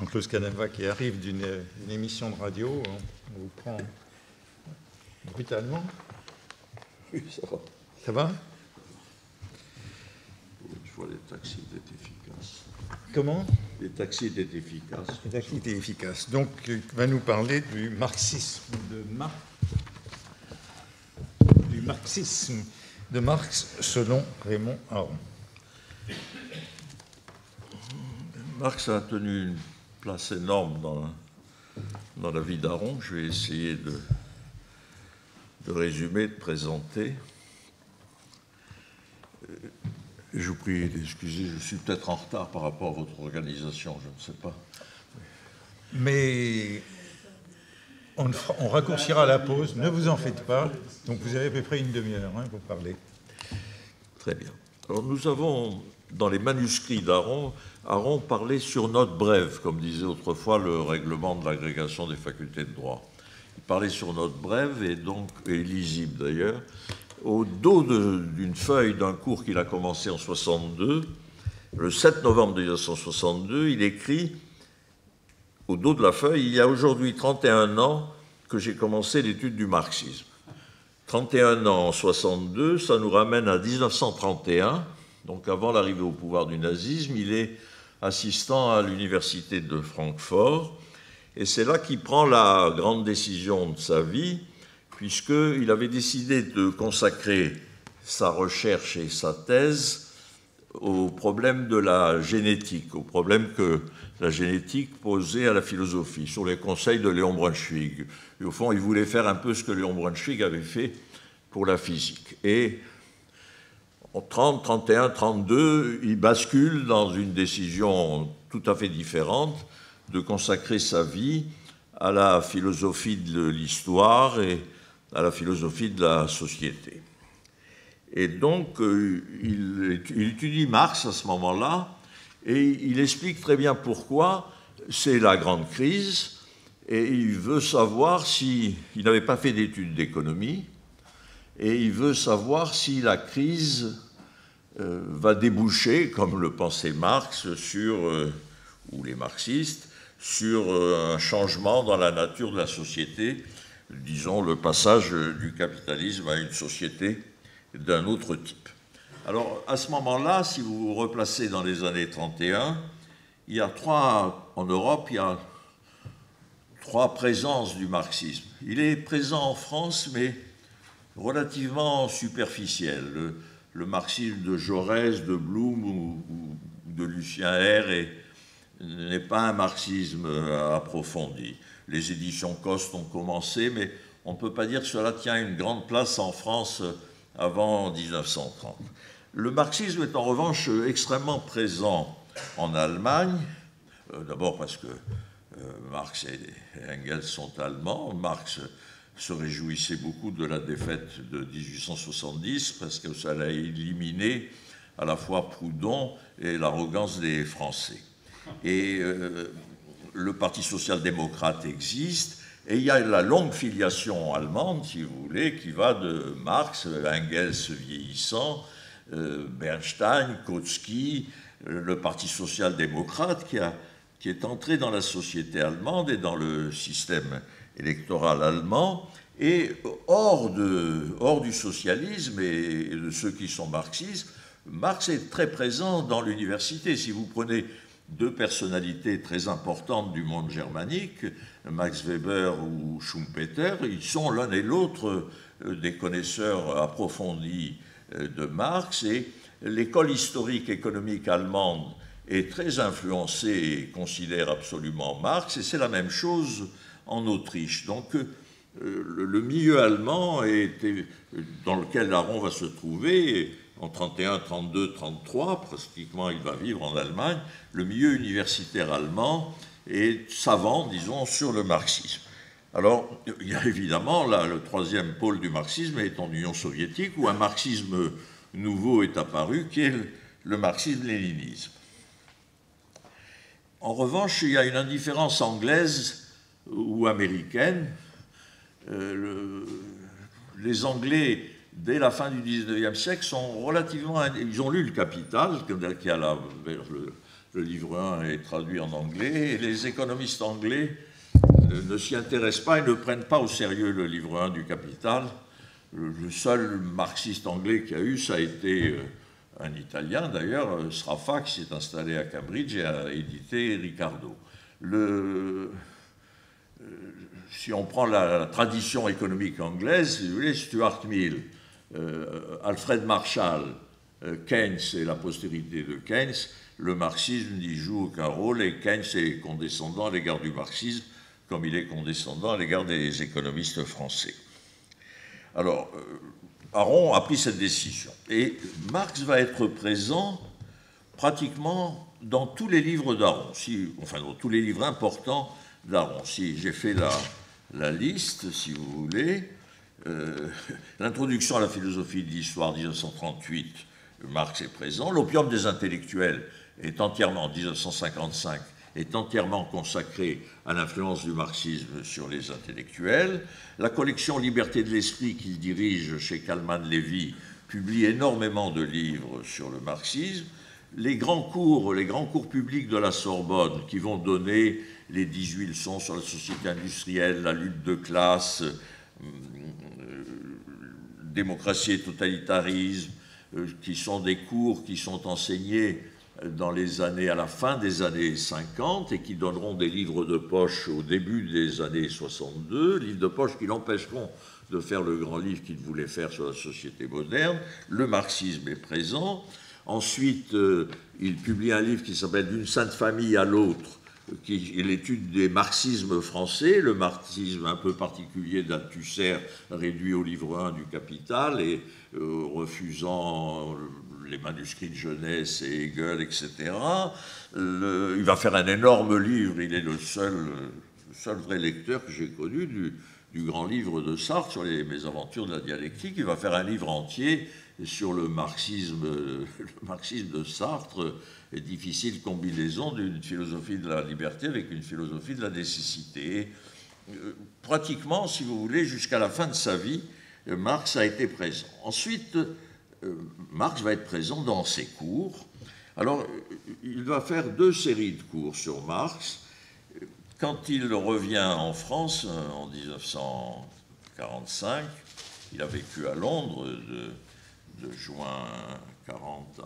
Jean-Claude Caneva qui arrive d'une émission de radio, on vous prend brutalement. Oui, ça va. Ça va? Une fois, les taxis étaient efficaces. Comment? Les taxis étaient efficaces. Les taxis étaient efficaces. Donc, il va nous parler du marxisme de Marx selon Raymond Aron. Marx a tenu une place énorme dans la vie d'Aron. Je vais essayer de résumer, de présenter. Je vous prie d'excuser, je suis peut-être en retard par rapport à votre organisation, je ne sais pas. Mais on raccourcira la pause, ne vous en faites pas. Donc vous avez à peu près une demi-heure pour parler. Très bien. Alors nous avons, dans les manuscrits d'Aron, Aron parlait sur note brève, comme disait autrefois le règlement de l'agrégation des facultés de droit. Il parlait sur note brève et lisible d'ailleurs. Au dos d'une feuille d'un cours qu'il a commencé en 62, le 7 novembre 1962, il écrit, au dos de la feuille, « Il y a aujourd'hui 31 ans que j'ai commencé l'étude du marxisme. 31 ans en 62, ça nous ramène à 1931, donc avant l'arrivée au pouvoir du nazisme. Il est assistant à l'université de Francfort, et c'est là qu'il prend la grande décision de sa vie, puisqu'il avait décidé de consacrer sa recherche et sa thèse au problème de la génétique, au problème que la génétique posait à la philosophie, sur les conseils de Léon Brunswick. Et au fond, il voulait faire un peu ce que Léon Brunswick avait fait pour la physique. Et en 30, 31, 32, il bascule dans une décision tout à fait différente de consacrer sa vie à la philosophie de l'histoire et à la philosophie de la société. Et donc, il étudie Marx à ce moment-là, et il explique très bien pourquoi c'est la grande crise, et il veut savoir si... Il n'avait pas fait d'études d'économie, et il veut savoir si la crise va déboucher, comme le pensait Marx, ou les marxistes, sur un changement dans la nature de la société, disons, le passage du capitalisme à une société d'un autre type. Alors, à ce moment-là, si vous vous replacez dans les années 31, en Europe, il y a trois présences du marxisme. Il est présent en France, mais relativement superficiel. Le marxisme de Jaurès, de Blum ou de Lucien R n'est pas un marxisme approfondi. Les éditions Coste ont commencé, mais on ne peut pas dire que cela tient une grande place en France avant 1930. Le marxisme est en revanche extrêmement présent en Allemagne, d'abord parce que Marx et Engels sont allemands. Marx se réjouissait beaucoup de la défaite de 1870 parce que ça a éliminé à la fois Proudhon et l'arrogance des Français. Et le Parti social-démocrate existe, et il y a la longue filiation allemande, si vous voulez, qui va de Marx, Engels vieillissant, Bernstein, Kautsky, le Parti social-démocrate qui est entré dans la société allemande et dans le système électoral allemand, et hors du socialisme et de ceux qui sont marxistes, Marx est très présent dans l'université. Si vous prenez deux personnalités très importantes du monde germanique, Max Weber ou Schumpeter, ils sont l'un et l'autre des connaisseurs approfondis de Marx, et l'école historique économique allemande est très influencée et considère absolument Marx, et c'est la même chose en Autriche. Donc le milieu allemand dans lequel Aron va se trouver, en 31, 32, 33, pratiquement il va vivre en Allemagne, le milieu universitaire allemand est savant, disons, sur le marxisme. Alors, il y a évidemment, là, le troisième pôle du marxisme est en Union soviétique, où un marxisme nouveau est apparu, qui est le marxisme-léninisme. En revanche, il y a une indifférence anglaise ou américaine. Les Anglais, dès la fin du XIXe siècle, sont relativement... Ils ont lu le Capital, qui a Le livre 1 est traduit en anglais, et les économistes anglais ne s'y intéressent pas et ne prennent pas au sérieux le livre 1 du Capital. Le seul marxiste anglais qu'il y a eu, ça a été un Italien d'ailleurs, Sraffa, qui s'est installé à Cambridge et a édité Ricardo. Si on prend la tradition économique anglaise, si vous voulez, Stuart Mill, Alfred Marshall, Keynes et la postérité de Keynes, le marxisme n'y joue aucun rôle et Keynes est condescendant à l'égard du marxisme comme il est condescendant à l'égard des économistes français. Alors, Aron a pris cette décision et Marx va être présent pratiquement dans tous les livres d'Aron, enfin dans tous les livres importants d'Aron. Si j'ai fait la liste, si vous voulez, l'introduction à la philosophie de l'histoire 1938, Marx est présent. L'opium des intellectuels est entièrement, en 1955, est entièrement consacré à l'influence du marxisme sur les intellectuels. La collection Liberté de l'esprit qu'il dirige chez Kalman Levy publie énormément de livres sur le marxisme. Les grands cours publics de la Sorbonne qui vont donner les 18 leçons sur la société industrielle, la lutte de classe, démocratie et totalitarisme, qui sont des cours qui sont enseignés à la fin des années 50 et qui donneront des livres de poche au début des années 62, livres de poche qui l'empêcheront de faire le grand livre qu'il voulait faire sur la société moderne. Le marxisme est présent. Ensuite, il publie un livre qui s'appelle « D'une sainte famille à l'autre », qui est l'étude des marxismes français, le marxisme un peu particulier d'Althusser, réduit au livre 1 du Capital, et refusant les manuscrits de Jeunesse et Hegel, etc. Il va faire un énorme livre, il est le seul vrai lecteur que j'ai connu du grand livre de Sartre sur les mésaventures de la dialectique. Il va faire un livre entier sur le marxisme de Sartre, difficile combinaison d'une philosophie de la liberté avec une philosophie de la nécessité. Pratiquement, si vous voulez, jusqu'à la fin de sa vie, Marx a été présent. Ensuite, Marx va être présent dans ses cours. Alors, il va faire 2 séries de cours sur Marx. Quand il revient en France, en 1945, il a vécu à Londres de juin 40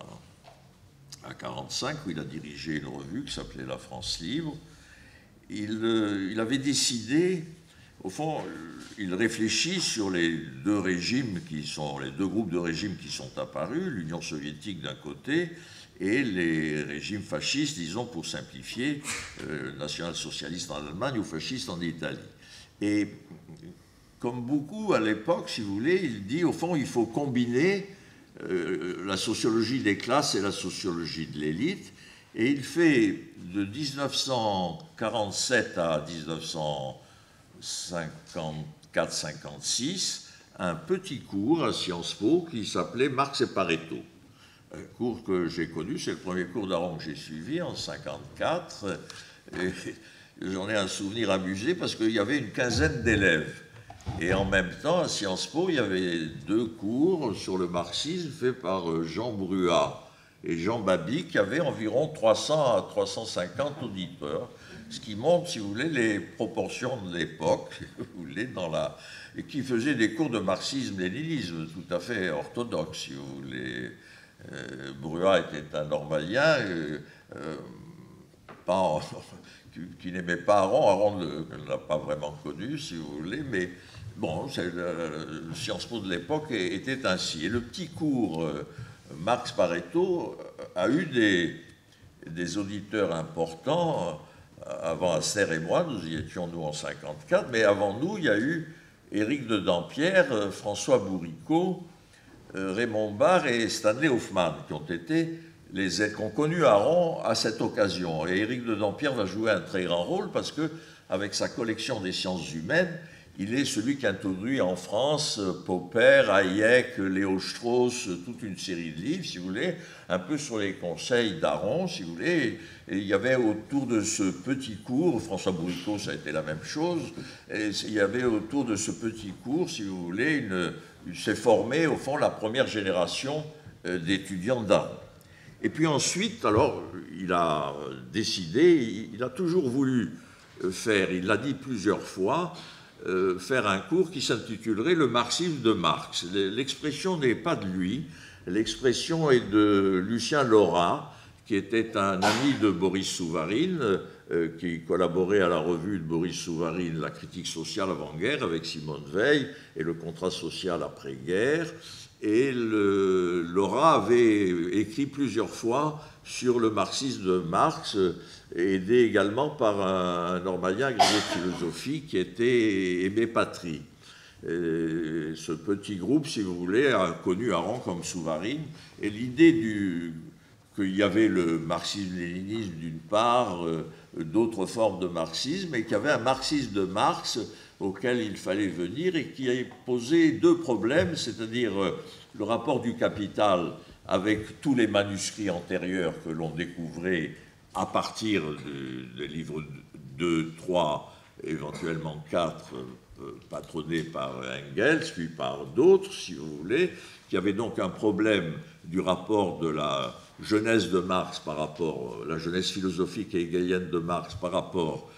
à 45, où il a dirigé une revue qui s'appelait La France Libre. Il avait décidé, au fond, il réfléchit sur les 2 régimes les 2 groupes de régimes qui sont apparus, l'Union soviétique d'un côté et les régimes fascistes, disons pour simplifier, national-socialistes en Allemagne ou fascistes en Italie. Et comme beaucoup à l'époque, si vous voulez, il dit au fond il faut combiner la sociologie des classes et la sociologie de l'élite, et il fait de 1947 à 1954-56 un petit cours à Sciences Po qui s'appelait Marx et Pareto. Un cours que j'ai connu, c'est le premier cours d'Aron que j'ai suivi en 1954, et j'en ai un souvenir amusé parce qu'il y avait une quinzaine d'élèves. Et en même temps, à Sciences Po, il y avait 2 cours sur le marxisme faits par Jean Bruat et Jean Babi, qui avaient environ 300 à 350 auditeurs, ce qui montre, si vous voulez, les proportions de l'époque, si vous voulez, et qui faisaient des cours de marxisme-léninisme tout à fait orthodoxes, si vous voulez. Bruat était un normalien, qui n'aimait pas Aron. Aron ne l'a pas vraiment connu, si vous voulez, mais bon, le Sciences Po de l'époque était ainsi. Et le petit cours Marx-Pareto a eu des auditeurs importants. Avant Aster et moi, nous y étions, nous, en 1954, mais avant nous, il y a eu Éric de Dampierre, François Bourricot, Raymond Barre et Stanley Hoffmann, qui ont connu Aron à cette occasion. Et Éric de Dampierre va jouer un très grand rôle parce que, avec sa collection des sciences humaines, il est celui qui introduit en France Popper, Hayek, Léo Strauss, toute une série de livres, si vous voulez, un peu sur les conseils d'Aron, si vous voulez. Et il y avait autour de ce petit cours, François Bourricot, ça a été la même chose, et il y avait autour de ce petit cours, si vous voulez, s'est formée, au fond, la première génération d'étudiants d'Aron. Et puis ensuite, alors, il a décidé, il a toujours voulu faire, il l'a dit plusieurs fois, faire un cours qui s'intitulerait « Le marxisme de Marx ». L'expression n'est pas de lui, l'expression est de Lucien Lora, qui était un ami de Boris Souvarine, qui collaborait à la revue de Boris Souvarine, La critique sociale avant-guerre, avec Simone Veil, et Le contrat social après-guerre. Et Lora avait écrit plusieurs fois sur le marxisme de Marx, aidé également par un normalien agrégé de philosophie qui était Aimé Patry. Et ce petit groupe, si vous voulez, a connu Aron comme Souvarine, et l'idée qu'il y avait le marxisme-léninisme d'une part, d'autres formes de marxisme, et qu'il y avait un marxisme de Marx auquel il fallait venir et qui a posé deux problèmes, c'est-à-dire le rapport du capital avec tous les manuscrits antérieurs que l'on découvrait à partir des livres 2, 3, éventuellement 4, patronnés par Engels, puis par d'autres, si vous voulez, qui avait donc un problème du rapport de la jeunesse de Marx par rapport, la jeunesse philosophique et hegélienne de Marx par rapport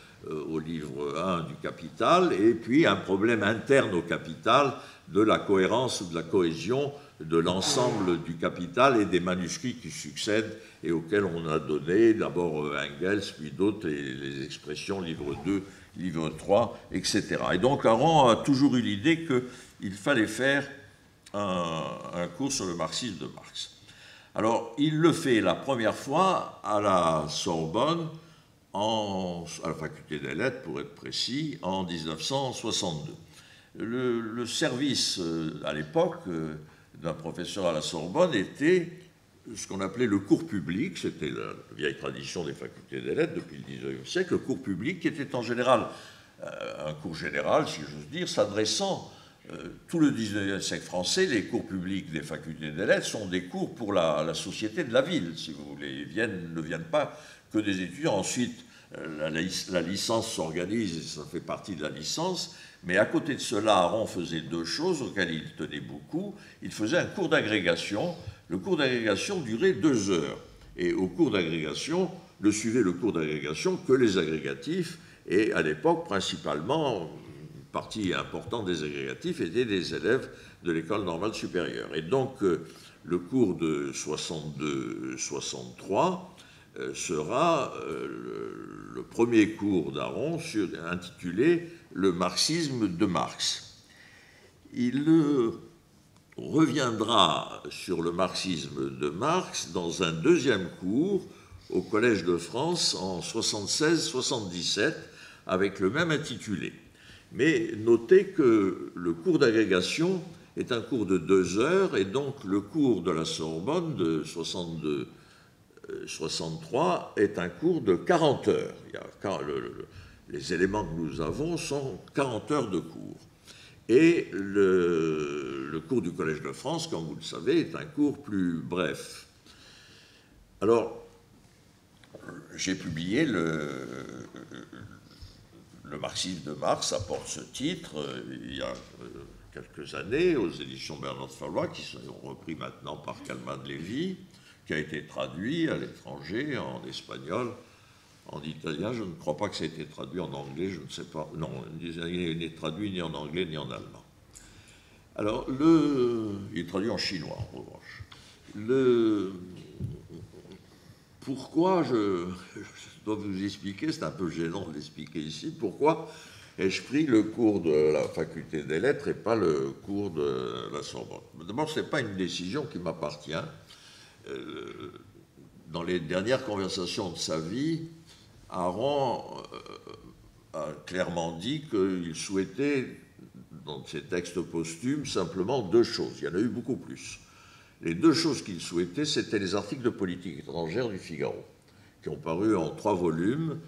au livre 1 du Capital, et puis un problème interne au Capital de la cohérence ou de la cohésion de l'ensemble du Capital et des manuscrits qui succèdent et auxquels on a donné d'abord Engels, puis d'autres, les expressions livre 2, livre 3, etc. Et donc Aron a toujours eu l'idée qu'il fallait faire un cours sur le marxisme de Marx. Alors, il le fait la première fois à la Sorbonne, à la faculté des lettres, pour être précis, en 1962. Le service, à l'époque, d'un professeur à la Sorbonne était ce qu'on appelait le cours public, c'était la vieille tradition des facultés des lettres depuis le XIXe siècle, le cours public qui était en général un cours général, si j'ose dire, s'adressant tout le XIXe siècle français, les cours publics des facultés des lettres sont des cours pour la société de la ville, si vous voulez. Ils ne viennent pas que des étudiants. Ensuite, la licence s'organise et ça fait partie de la licence. Mais à côté de cela, Aron faisait deux choses auxquelles il tenait beaucoup. Il faisait un cours d'agrégation. Le cours d'agrégation durait 2 heures. Et au cours d'agrégation, ne suivait le cours d'agrégation que les agrégatifs. Et à l'époque, principalement, une partie importante des agrégatifs étaient des élèves de l'école normale supérieure. Et donc, le cours de 62-63 sera le premier cours d'Aron intitulé « Le marxisme de Marx ». Il reviendra sur le marxisme de Marx dans un deuxième cours au Collège de France en 76-77 avec le même intitulé. Mais notez que le cours d'agrégation est un cours de 2 heures et donc le cours de la Sorbonne de 62-63 est un cours de 40 heures. Les éléments que nous avons sont 40 heures de cours. Et le cours du Collège de France, comme vous le savez, est un cours plus bref. Alors, j'ai publié le marxisme de Marx, ça porte ce titre, il y a quelques années, aux éditions Bernard de Fallois, qui sont repris maintenant par Calman Lévy, qui a été traduit à l'étranger, en espagnol, en italien. Je ne crois pas que ça ait été traduit en anglais, je ne sais pas. Non, il n'est traduit ni en anglais ni en allemand. Alors, il est traduit en chinois, en revanche. Pourquoi je dois vous expliquer, c'est un peu gênant de l'expliquer ici, pourquoi ai-je pris le cours de la faculté des lettres et pas le cours de la Sorbonne? D'abord, ce n'est pas une décision qui m'appartient. Dans les dernières conversations de sa vie, Aron a clairement dit qu'il souhaitait, dans ses textes posthumes, simplement 2 choses. Il y en a eu beaucoup plus. Les 2 choses qu'il souhaitait, c'était les articles de politique étrangère du Figaro, qui ont paru en 3 volumes,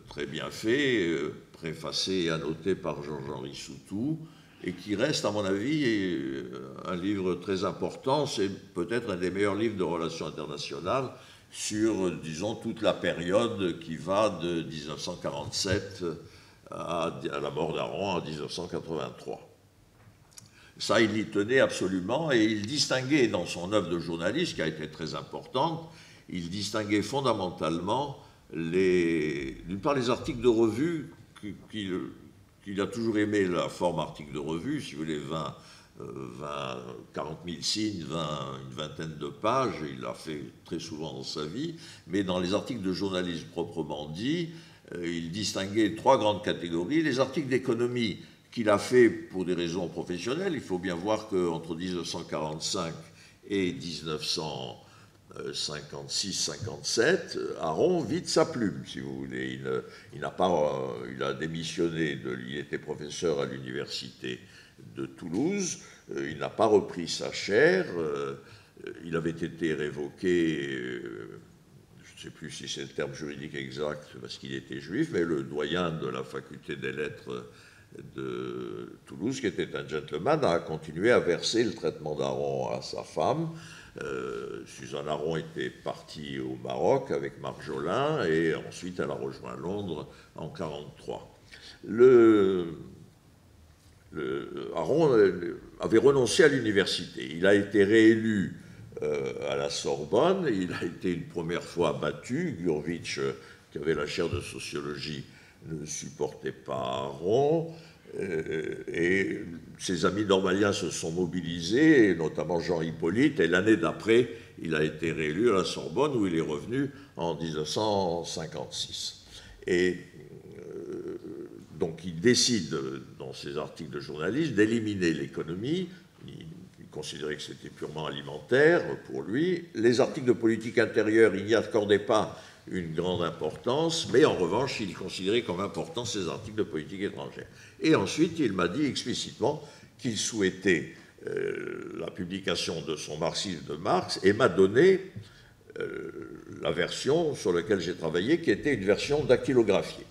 très bien faits, préfacés et annotés par Georges-Henri Soutou, et qui reste, à mon avis, un livre très important. C'est peut-être un des meilleurs livres de relations internationales sur, disons, toute la période qui va de 1947 à la mort d'Aron en 1983. Ça, il y tenait absolument, et il distinguait dans son œuvre de journaliste, qui a été très importante, il distinguait fondamentalement, d'une part, les articles de revue, qu'il a toujours aimé la forme article de revue, si vous voulez, 40 000 signes, une vingtaine de pages, il l'a fait très souvent dans sa vie, mais dans les articles de journalisme proprement dit, il distinguait trois grandes catégories. Les articles d'économie qu'il a fait pour des raisons professionnelles. Il faut bien voir qu'entre 1945 et 1956-57, Aron vide sa plume, si vous voulez. Il a démissionné, il était professeur à l'université de Toulouse, il n'a pas repris sa chaire, il avait été révoqué, je ne sais plus si c'est le terme juridique exact, parce qu'il était juif, mais le doyen de la faculté des lettres de Toulouse, qui était un gentleman, a continué à verser le traitement d'Aron à sa femme. Suzanne Aron était partie au Maroc avec Marjolin, et ensuite elle a rejoint Londres en 1943. Aron avait renoncé à l'université. Il a été réélu à la Sorbonne. Il a été une première fois battu. Gurvitch, qui avait la chaire de sociologie, ne supportait pas Aron. Et ses amis normaliens se sont mobilisés, et notamment Jean Hippolyte. Et l'année d'après, il a été réélu à la Sorbonne, où il est revenu en 1956. Et donc il décide, dans ses articles de journaliste, d'éliminer l'économie. Il considérait que c'était purement alimentaire pour lui. Les articles de politique intérieure, il n'y accordait pas une grande importance, mais en revanche, il considérait comme important ces articles de politique étrangère. Et ensuite, il m'a dit explicitement qu'il souhaitait la publication de son marxisme de Marx, et m'a donné la version sur laquelle j'ai travaillé, qui était une version dactylographiée.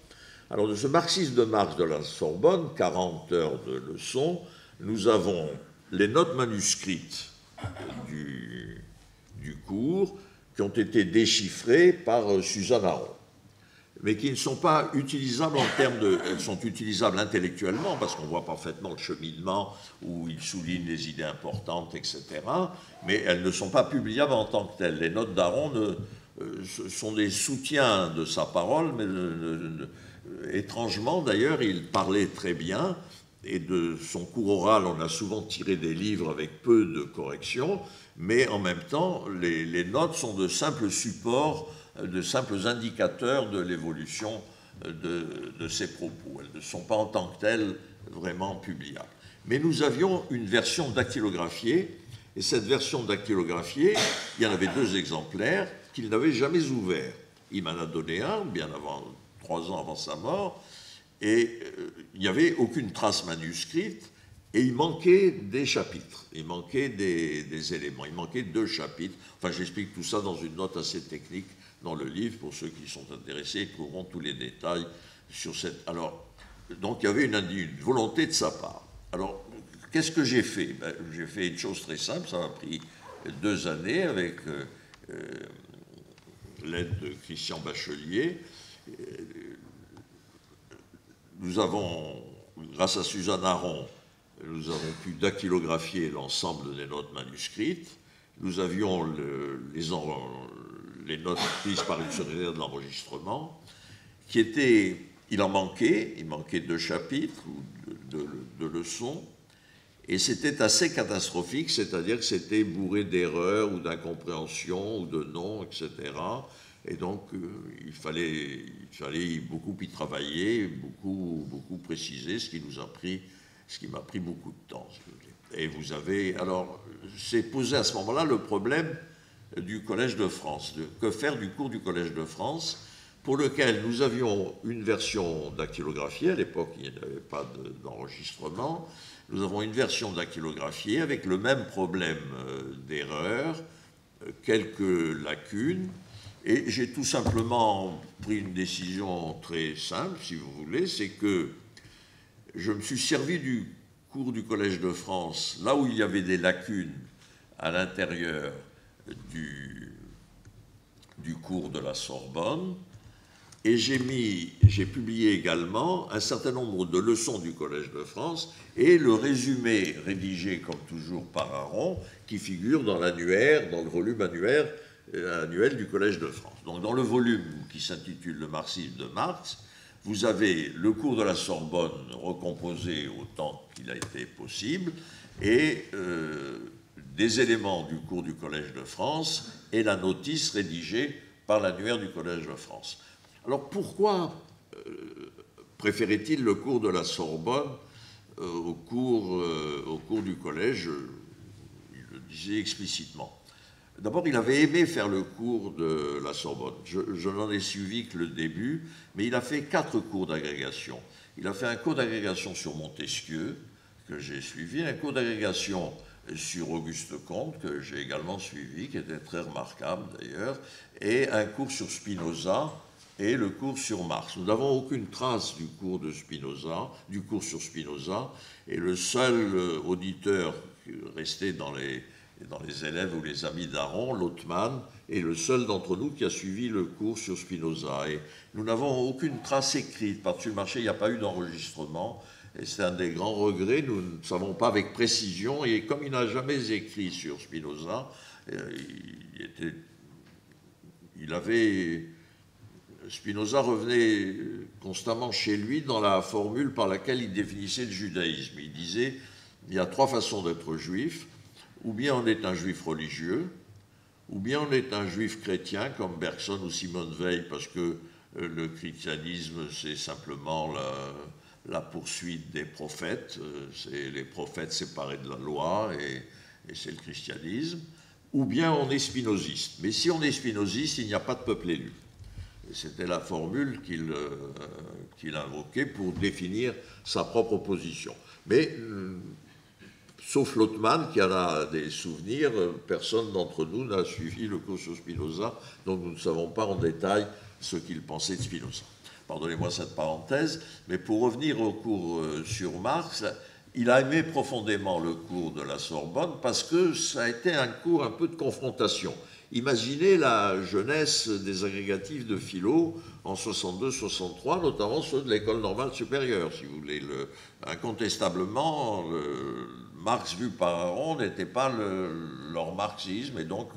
Alors, de ce marxisme de Marx de la Sorbonne, 40 heures de leçons, nous avons les notes manuscrites du cours, qui ont été déchiffrées par Suzanne Aron, mais qui ne sont pas utilisables en termes de... Elles sont utilisables intellectuellement, parce qu'on voit parfaitement le cheminement, où il souligne les idées importantes, etc., mais elles ne sont pas publiables en tant que telles. Les notes d'Aron sont des soutiens de sa parole, mais étrangement, d'ailleurs, il parlait très bien, et de son cours oral, on a souvent tiré des livres avec peu de corrections, mais en même temps, les notes sont de simples supports, de simples indicateurs de l'évolution de ses propos. Elles ne sont pas en tant que telles vraiment publiables. Mais nous avions une version dactylographiée, et cette version dactylographiée, il y en avait 2 exemplaires qu'il n'avait jamais ouverts. Il m'en a donné un, bien avant, 3 ans avant sa mort, et il n'y avait aucune trace manuscrite, et il manquait des chapitres, il manquait des éléments, il manquait 2 chapitres. Enfin, j'explique tout ça dans une note assez technique dans le livre, pour ceux qui sont intéressés, ils trouveront tous les détails sur cette... Alors, donc il y avait une volonté de sa part. Alors, qu'est-ce que j'ai fait? J'ai fait une chose très simple, ça m'a pris 2 années avec l'aide de Christian Bachelier. Nous avons, grâce à Suzanne Aron, nous avons pu dactylographier l'ensemble des notes manuscrites. Nous avions les notes prises par une secrétaire de l'enregistrement, qui étaient, il manquait 2 chapitres ou 2 leçons, et c'était assez catastrophique, c'est-à-dire que c'était bourré d'erreurs ou d'incompréhensions ou de noms, etc. Et donc, il fallait beaucoup y travailler, beaucoup préciser, ce qui m'a pris beaucoup de temps. Et vous avez... Alors, c'est posé à ce moment-là le problème du Collège de France. Que faire du cours du Collège de France, pour lequel nous avions une version dactylographiée. À l'époque, il n'y avait pas d'enregistrement. Nous avons une version dactylographiée avec le même problème d'erreur, quelques lacunes. Et j'ai tout simplement pris une décision très simple, si vous voulez, c'est que je me suis servi du cours du Collège de France, là où il y avait des lacunes à l'intérieur du cours de la Sorbonne, Et j'ai publié également un certain nombre de leçons du Collège de France et le résumé rédigé, comme toujours, par Aron, qui figure dans l'annuaire, dans le volume annuel du Collège de France. Donc, dans le volume qui s'intitule « Le marxisme de Marx », vous avez le cours de la Sorbonne recomposé autant qu'il a été possible et des éléments du cours du Collège de France et la notice rédigée par l'annuaire du Collège de France. Alors pourquoi préférait-il le cours de la Sorbonne au cours du Collège? Il le disait explicitement. D'abord, il avait aimé faire le cours de la Sorbonne. Je n'en ai suivi que le début, mais il a fait 4 cours d'agrégation. Il a fait un cours d'agrégation sur Montesquieu, que j'ai suivi, un cours d'agrégation sur Auguste Comte, que j'ai également suivi, qui était très remarquable d'ailleurs, et un cours sur Spinoza et le cours sur Marx. Nous n'avons aucune trace du cours de Spinoza, du cours sur Spinoza, et le seul auditeur resté dans les élèves ou les amis d'Aron, Lothman, est le seul d'entre nous qui a suivi le cours sur Spinoza. Et nous n'avons aucune trace écrite. Par-dessus le marché, il n'y a pas eu d'enregistrement. Et c'est un des grands regrets. Nous ne savons pas avec précision. Et comme il n'a jamais écrit sur Spinoza, Spinoza revenait constamment chez lui dans la formule par laquelle il définissait le judaïsme. Il disait, il y a 3 façons d'être juif. Ou bien on est un juif religieux, ou bien on est un juif chrétien, comme Bergson ou Simone Weil, parce que le christianisme, c'est simplement la poursuite des prophètes, c'est les prophètes séparés de la loi, et c'est le christianisme, ou bien on est spinoziste. Mais si on est spinoziste, il n'y a pas de peuple élu. C'était la formule qu'il invoquait pour définir sa propre position. Mais sauf Lothman, qui en a des souvenirs, personne d'entre nous n'a suivi le cours sur Spinoza, donc nous ne savons pas en détail ce qu'il pensait de Spinoza. Pardonnez-moi cette parenthèse, mais pour revenir au cours sur Marx, il a aimé profondément le cours de la Sorbonne parce que ça a été un cours un peu de confrontation. Imaginez la jeunesse des agrégatifs de philo en 62-63, notamment ceux de l'école normale supérieure, si vous voulez. Incontestablement, Marx vu par Aron n'était pas leur marxisme, et donc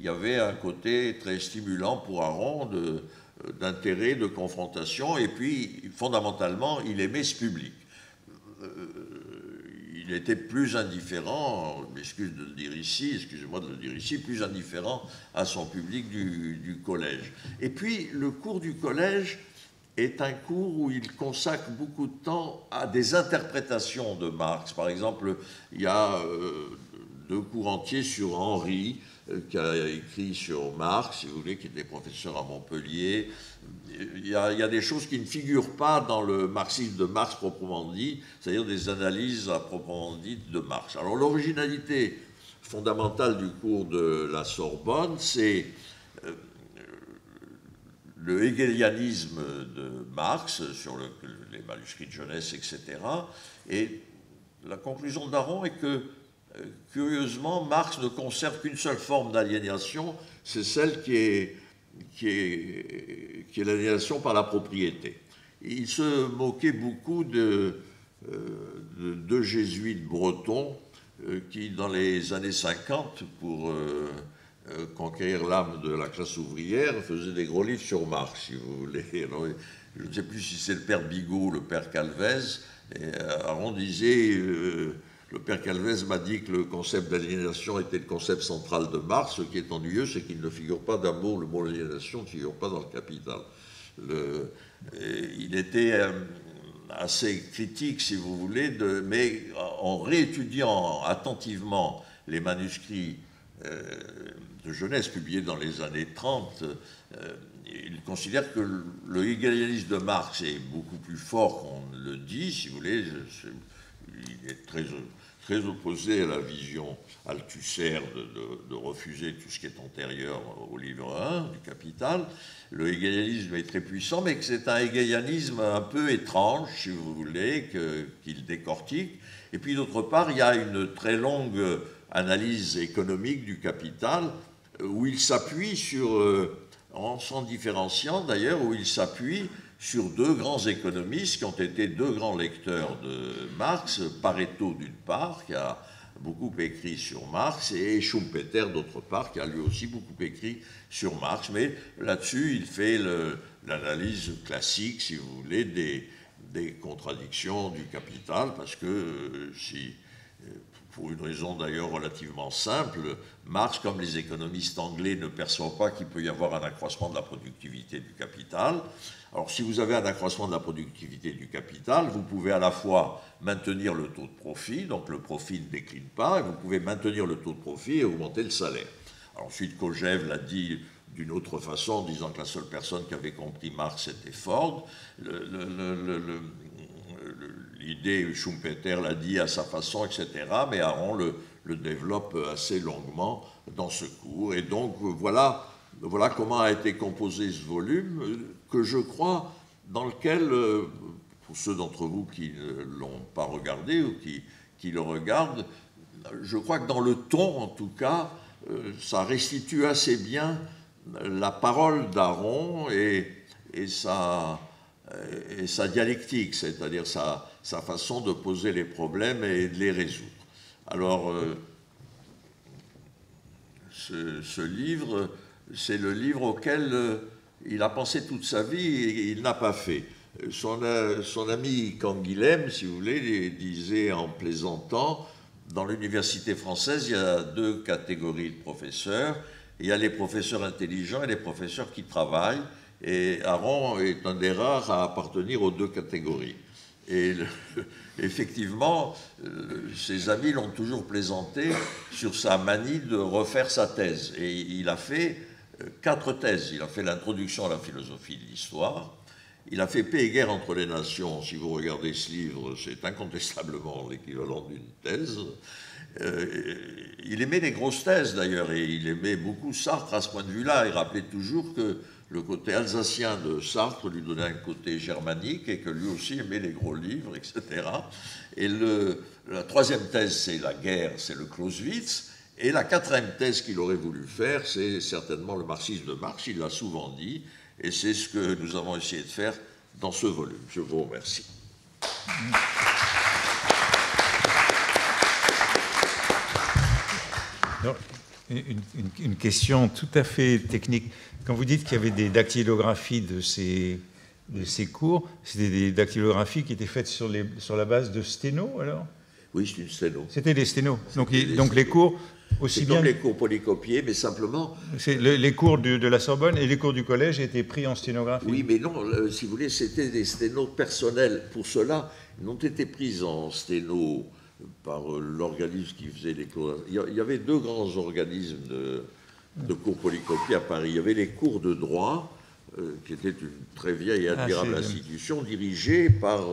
il y avait un côté très stimulant pour Aron d'intérêt, de confrontation, et puis fondamentalement, il aimait ce public. Il était plus indifférent, excusez-moi de le dire ici, plus indifférent à son public du collège. Et puis, le cours du collège est un cours où il consacre beaucoup de temps à des interprétations de Marx. Par exemple, il y a 2 cours entiers sur Henry, qui a écrit sur Marx, si vous voulez, qui était professeur à Montpellier. Il y a des choses qui ne figurent pas dans le marxisme de Marx proprement dit, c'est-à-dire des analyses à proprement dit de Marx. Alors l'originalité fondamentale du cours de la Sorbonne, c'est le hegelianisme de Marx sur les manuscrits de jeunesse, etc. Et la conclusion d'Aron est que curieusement, Marx ne conserve qu'une seule forme d'aliénation, c'est celle qui est l'aliénation par la propriété. Il se moquait beaucoup de 2 jésuites bretons qui, dans les années 50, pour conquérir l'âme de la classe ouvrière, faisaient des gros livres sur Marx, si vous voulez. Alors, je ne sais plus si c'est le père Bigot ou le père Calvez, et Aron disait... Le père Calvez m'a dit que le concept d'aliénation était le concept central de Marx. Ce qui est ennuyeux, c'est qu'il ne figure pas d'abord, le mot aliénation ne figure pas dans le Capital. Il était assez critique, si vous voulez, mais en réétudiant attentivement les manuscrits de jeunesse publiés dans les années 30, il considère que le hegelianisme de Marx est beaucoup plus fort qu'on le dit, si vous voulez. Il est très opposé à la vision althussaire de refuser tout ce qui est antérieur au livre 1 du Capital. Le hegelianisme est très puissant, mais que c'est un hegelianisme un peu étrange, si vous voulez, qu'il décortique. Et puis d'autre part, il y a une très longue analyse économique du Capital où il s'appuie sur en s'en différenciant d'ailleurs, où il s'appuie sur deux grands économistes qui ont été deux grands lecteurs de Marx, Pareto d'une part, qui a beaucoup écrit sur Marx, et Schumpeter d'autre part, qui a lui aussi beaucoup écrit sur Marx. Mais là-dessus, il fait l'analyse classique, si vous voulez, des contradictions du capital, parce que pour une raison d'ailleurs relativement simple, Marx, comme les économistes anglais, ne perçoivent pas qu'il peut y avoir un accroissement de la productivité du capital. Alors, si vous avez un accroissement de la productivité du capital, vous pouvez à la fois maintenir le taux de profit, donc le profit ne décline pas, et vous pouvez maintenir le taux de profit et augmenter le salaire. Alors, ensuite, Kojève l'a dit d'une autre façon, en disant que la seule personne qui avait compris Marx, c'était Ford. L'idée, Schumpeter l'a dit à sa façon, etc., mais Aron le développe assez longuement dans ce cours. Et donc, voilà comment a été composé ce volume, que je crois, dans lequel, pour ceux d'entre vous qui ne l'ont pas regardé ou qui le regardent, je crois que dans le ton, en tout cas, ça restitue assez bien la parole d'Aron et sa dialectique, c'est-à-dire sa façon de poser les problèmes et de les résoudre. Alors, ce livre, c'est le livre auquel il a pensé toute sa vie et il n'a pas fait. Son ami Canguilhem, si vous voulez, disait en plaisantant, dans l'université française, il y a deux catégories de professeurs. Il y a les professeurs intelligents et les professeurs qui travaillent. Et Aron est un des rares à appartenir aux deux catégories. Et effectivement, ses amis l'ont toujours plaisanté sur sa manie de refaire sa thèse. Et il a fait 4 thèses. Il a fait l'introduction à la philosophie de l'histoire. Il a fait Paix et guerre entre les nations. Si vous regardez ce livre, c'est incontestablement l'équivalent d'une thèse. Il aimait les grosses thèses d'ailleurs, et il aimait beaucoup Sartre à ce point de vue-là. Il rappelait toujours que le côté alsacien de Sartre lui donnait un côté germanique et que lui aussi aimait les gros livres, etc. Et la troisième thèse, c'est la guerre, c'est le Clausewitz. Et la quatrième thèse qu'il aurait voulu faire, c'est certainement le marxisme de Marx. Il l'a souvent dit, et c'est ce que nous avons essayé de faire dans ce volume. Je vous remercie. Alors, une question tout à fait technique. Quand vous dites qu'il y avait des dactylographies de ces cours, c'était des dactylographies qui étaient faites sur la base de sténos, alors? Oui, c'est une sténo. C'était des sténos. Donc les cours, aussi bien... comme les cours polycopiés, mais simplement... Les cours de la Sorbonne et les cours du collège étaient pris en sténographie. Oui, mais non, si vous voulez, c'était des sténos personnels. Pour cela, ils n'ont été pris en sténo par l'organisme qui faisait les cours. Il y avait deux grands organismes de cours polycopiés à Paris. Il y avait les cours de droit, qui était une très vieille et admirable institution, dirigée par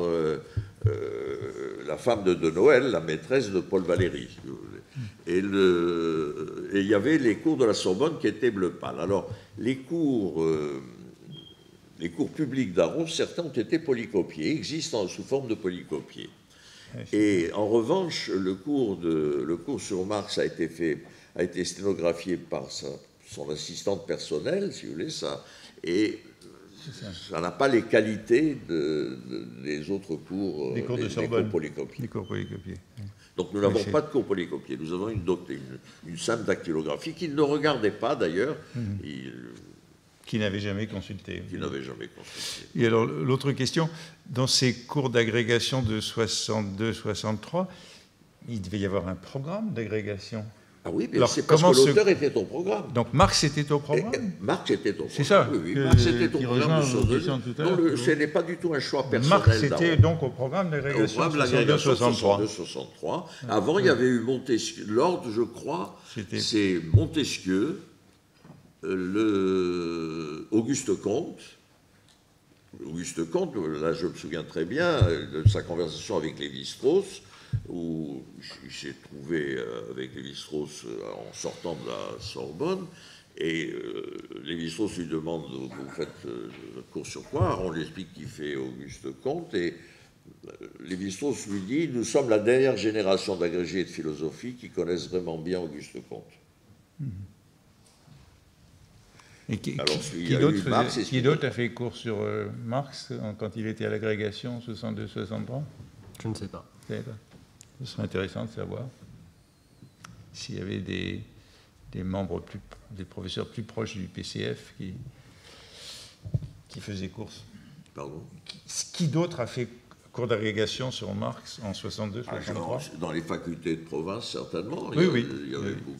la femme de Noël, la maîtresse de Paul Valéry, si vous voulez. Et il y avait les cours de la Sorbonne qui étaient bleu pâle. Alors, les cours publics d'Aron, certains ont été polycopiés, existent sous forme de polycopiés. Et en revanche, le cours sur Marx a été sténographié par son assistante personnelle, si vous voulez, et ça n'a pas les qualités des autres cours, des cours de Sorbonne, cours polycopiés. Des cours polycopiés. Donc nous n'avons pas de cours polycopiés, nous avons une simple dactylographie qu'il ne regardait pas d'ailleurs. Qui n'avait jamais consulté. Et alors, l'autre question, dans ces cours d'agrégation de 62-63, il devait y avoir un programme d'agrégation. Ah oui, mais c'est parce que l'auteur était au programme. Donc Marx était au programme. Marx était au programme. C'est ça. Oui, Marx était au programme de Sorbonne. Non, ce n'est pas du tout un choix personnel. Marx était donc au programme d'agrégation de 62-63. Avant, il y avait eu Montesquieu. L'ordre, je crois, c'est Montesquieu, Auguste Comte. Auguste Comte, là je me souviens très bien de sa conversation avec Lévi-Strauss, où il s'est trouvé avec Lévi-Strauss en sortant de la Sorbonne, et Lévi-Strauss lui demande « Vous faites cours sur quoi ?» On lui explique qu'il fait Auguste Comte, et Lévi-Strauss lui dit « Nous sommes la dernière génération d'agrégés de philosophie qui connaissent vraiment bien Auguste Comte. » Et qui il y a eu Marx et qui d'autre a fait cours sur Marx quand il était à l'agrégation 62-63? Je ne sais pas. Ce serait intéressant de savoir s'il y avait des membres, des professeurs plus proches du PCF qui faisaient cours. Pardon? Qui d'autre a fait cours d'agrégation sur Marx en 62-63? Dans les facultés de province, certainement. Oui. Il y avait beaucoup.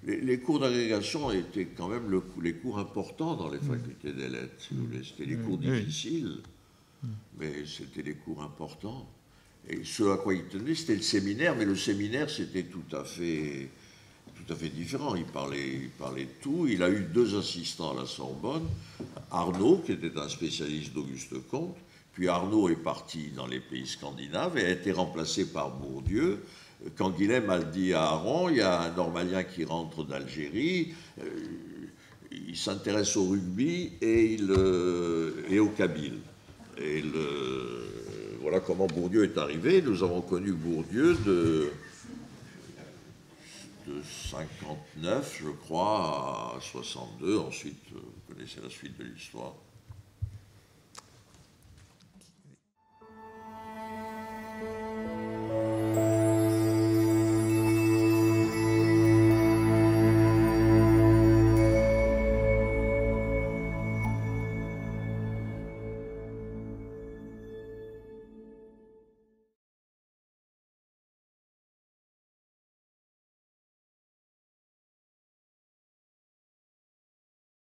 Les cours d'agrégation étaient quand même les cours importants dans les facultés des lettres, si vous voulez. C'était des cours difficiles, mais c'était des cours importants. Et ce à quoi il tenait, c'était le séminaire, mais le séminaire, c'était tout à fait différent. Il parlait de tout. Il a eu 2 assistants à la Sorbonne. Arnaud, qui était un spécialiste d'Auguste Comte, puis Arnaud est parti dans les pays scandinaves et a été remplacé par Bourdieu. Quand Guilhem a dit à Aron, il y a un Normalien qui rentre d'Algérie, il s'intéresse au rugby et au kabyle. Et voilà comment Bourdieu est arrivé. Nous avons connu Bourdieu de 59, je crois, à 62. Ensuite, vous connaissez la suite de l'histoire.